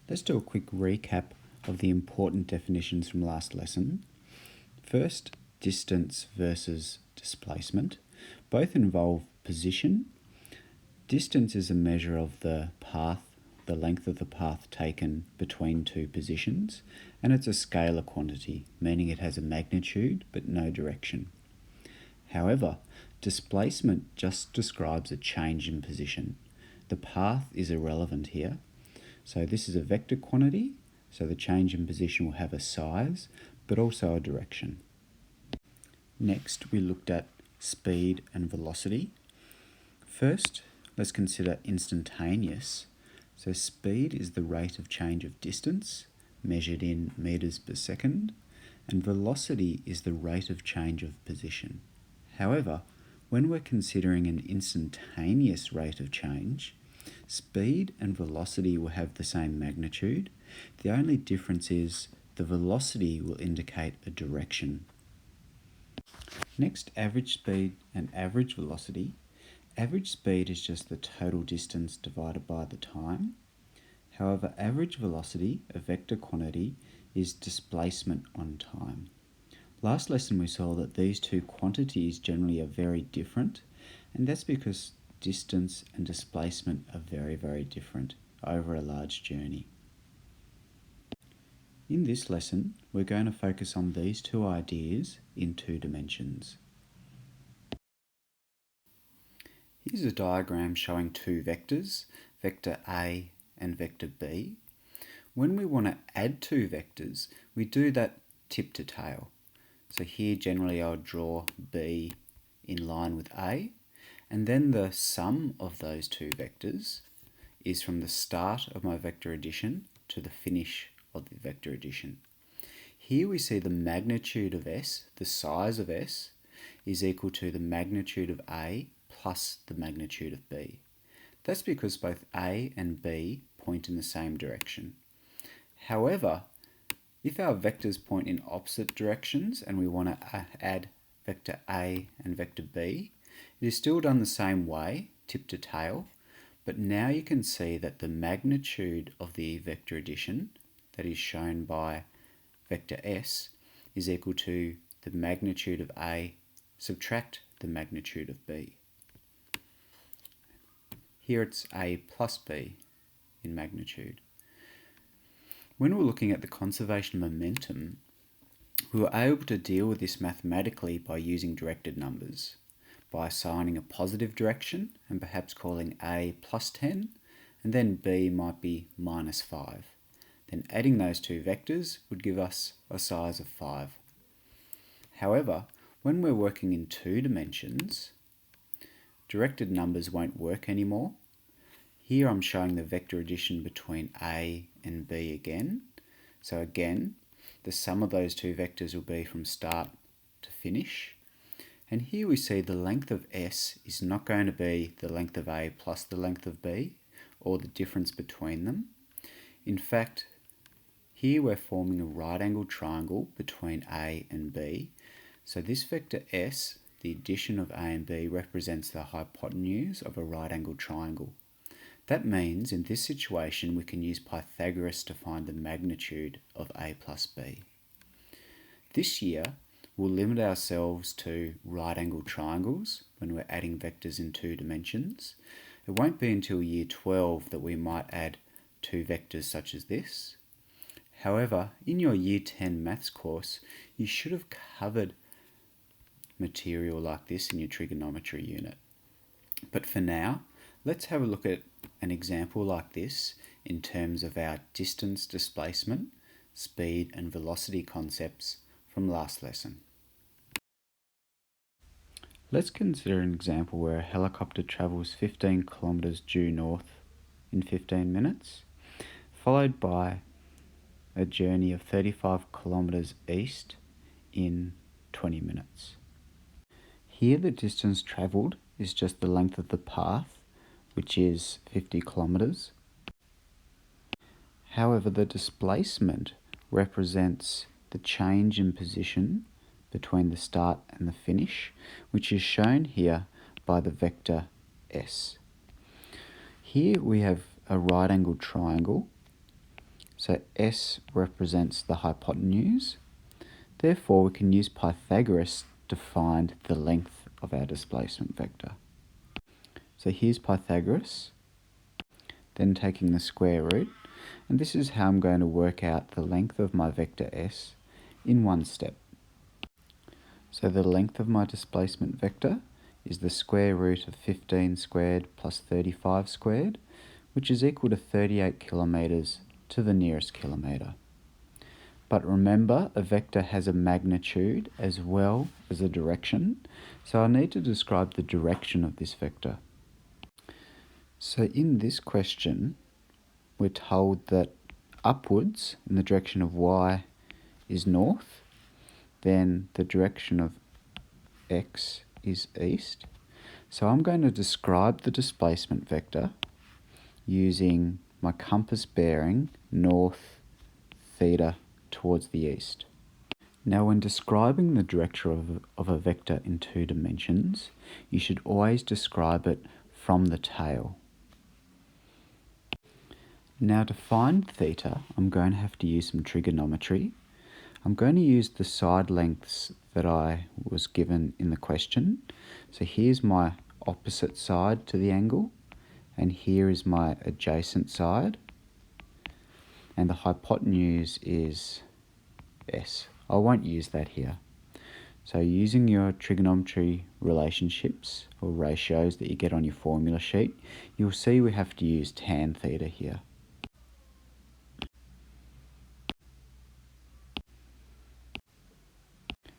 Let's do a quick recap of the important definitions from last lesson. First, distance versus displacement. Both involve position. Distance is a measure of the path, the length of the path taken between two positions, and it's a scalar quantity, meaning it has a magnitude but no direction. However, displacement just describes a change in position. The path is irrelevant here. So this is a vector quantity, so the change in position will have a size, but also a direction. Next, we looked at speed and velocity. First, let's consider instantaneous. So speed is the rate of change of distance, measured in meters per second, and velocity is the rate of change of position. However, when we're considering an instantaneous rate of change, speed and velocity will have the same magnitude. The only difference is the velocity will indicate a direction. Next, average speed and average velocity. Average speed is just the total distance divided by the time. However, average velocity, a vector quantity, is displacement on time. Last lesson we saw that these two quantities generally are very different, and that's because distance and displacement are very, very different over a large journey. In this lesson, we're going to focus on these two ideas in 2 dimensions. Here's a diagram showing 2 vectors, vector A and vector B. When we want to add 2 vectors, we do that tip to tail. So here generally I'll draw B in line with A, and then the sum of those 2 vectors is from the start of my vector addition to the finish of the vector addition. Here we see the magnitude of S, the size of S, is equal to the magnitude of A plus the magnitude of B. That's because both A and B point in the same direction. However, if our vectors point in opposite directions and we want to add vector A and vector B, it is still done the same way, tip to tail, but now you can see that the magnitude of the vector addition, that is shown by vector S, is equal to the magnitude of A subtract the magnitude of B. Here it's A plus B in magnitude. When we're looking at the conservation of momentum, we were able to deal with this mathematically by using directed numbers, by assigning a positive direction and perhaps calling A plus 10, and then B might be minus 5. Then adding those 2 vectors would give us a size of 5. However, when we're working in 2 dimensions, directed numbers won't work anymore. Here I'm showing the vector addition between A and B again. So again, the sum of those 2 vectors will be from start to finish. And here we see the length of S is not going to be the length of A plus the length of B, or the difference between them. In fact, here we're forming a right-angled triangle between A and B. So this vector S, the addition of A and B, represents the hypotenuse of a right-angled triangle. That means in this situation we can use Pythagoras to find the magnitude of A plus B. This year we'll limit ourselves to right-angled triangles when we're adding vectors in 2 dimensions. It won't be until year 12 that we might add 2 vectors such as this. However, in your year 10 maths course, you should have covered material like this in your trigonometry unit. But for now, let's have a look at an example like this in terms of our distance, displacement, speed and velocity concepts from last lesson. Let's consider an example where a helicopter travels 15 kilometers due north in 15 minutes, followed by a journey of 35 kilometers east in 20 minutes. Here the distance travelled is just the length of the path, which is 50 kilometers. However, the displacement represents the change in position between the start and the finish, which is shown here by the vector S. Here we have a right-angled triangle, So S represents the hypotenuse. Therefore, we can use Pythagoras to find the length of our displacement vector. So here's Pythagoras, then taking the square root, and this is how I'm going to work out the length of my vector S in one step. So the length of my displacement vector is the square root of 15 squared plus 35 squared, which is equal to 38 kilometres to the nearest kilometre. But remember, a vector has a magnitude as well as a direction, so I need to describe the direction of this vector. So in this question, we're told that upwards in the direction of y is north, then the direction of x is east. So I'm going to describe the displacement vector using my compass bearing north theta towards the east. Now, when describing the direction of a vector in 2 dimensions, you should always describe it from the tail. Now, to find theta, I'm going to have to use some trigonometry. I'm going to use the side lengths that I was given in the question. So here's my opposite side to the angle, and here is my adjacent side, and the hypotenuse is S. I won't use that here. So using your trigonometry relationships or ratios that you get on your formula sheet, you'll see we have to use tan theta here.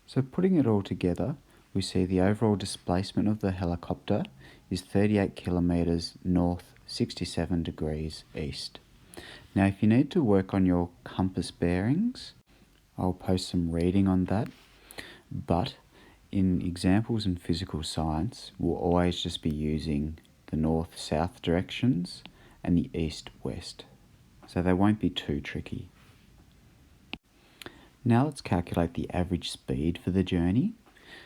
So putting it all together, we see the overall displacement of the helicopter is 38 kilometres north, 67 degrees east. Now, if you need to work on your compass bearings, I'll post some reading on that. But in examples in physical science, we'll always just be using the north-south directions and the east-west. So they won't be too tricky. Now let's calculate the average speed for the journey.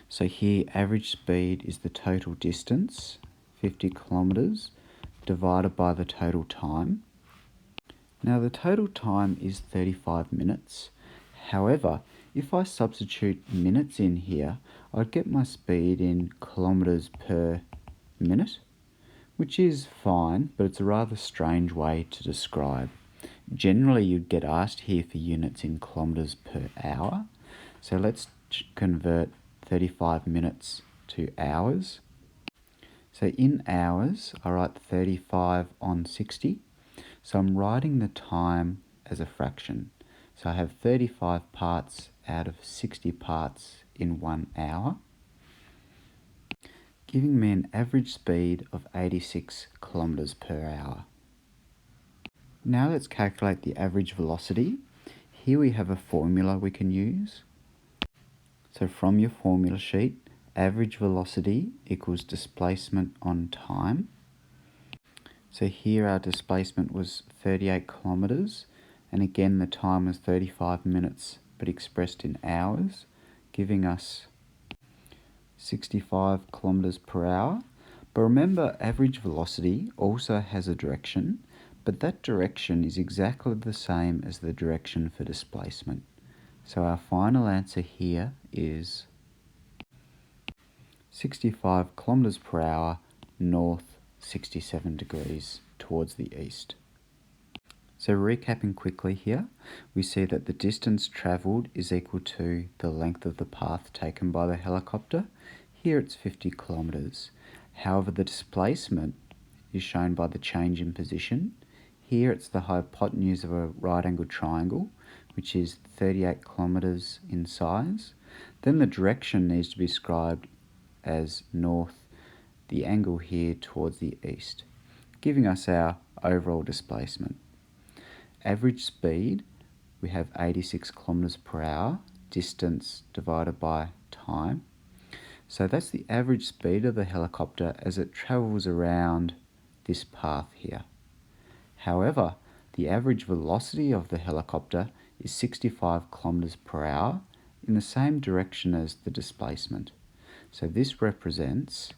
So here, average speed is the total distance, 50 kilometres, divided by the total time. Now the total time is 35 minutes. However, if I substitute minutes in here, I'd get my speed in kilometres per minute, which is fine, but it's a rather strange way to describe. Generally, you'd get asked here for units in kilometres per hour. So let's convert 35 minutes to hours. So in hours, I write 35 on 60. So I'm writing the time as a fraction. So I have 35 parts out of 60 parts in 1 hour, giving me an average speed of 86 kilometres per hour. Now let's calculate the average velocity. Here we have a formula we can use. So from your formula sheet, average velocity equals displacement on time. So here our displacement was 38 kilometres, and again the time was 35 minutes, but expressed in hours, giving us 65 kilometres per hour. But remember, average velocity also has a direction, but that direction is exactly the same as the direction for displacement. So our final answer here is 65 kilometres per hour north, 67 degrees towards the east. So recapping quickly here, we see that the distance travelled is equal to the length of the path taken by the helicopter. Here it's 50 kilometres. However, the displacement is shown by the change in position. Here it's the hypotenuse of a right-angled triangle, which is 38 kilometres in size. Then the direction needs to be described as north, the angle here towards the east, giving us our overall displacement. Average speed, we have 86 kilometres per hour, distance divided by time. So that's the average speed of the helicopter as it travels around this path here. However, the average velocity of the helicopter is 65 kilometres per hour in the same direction as the displacement. So this represents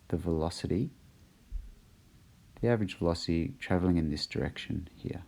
the velocity, the average velocity travelling in this direction here.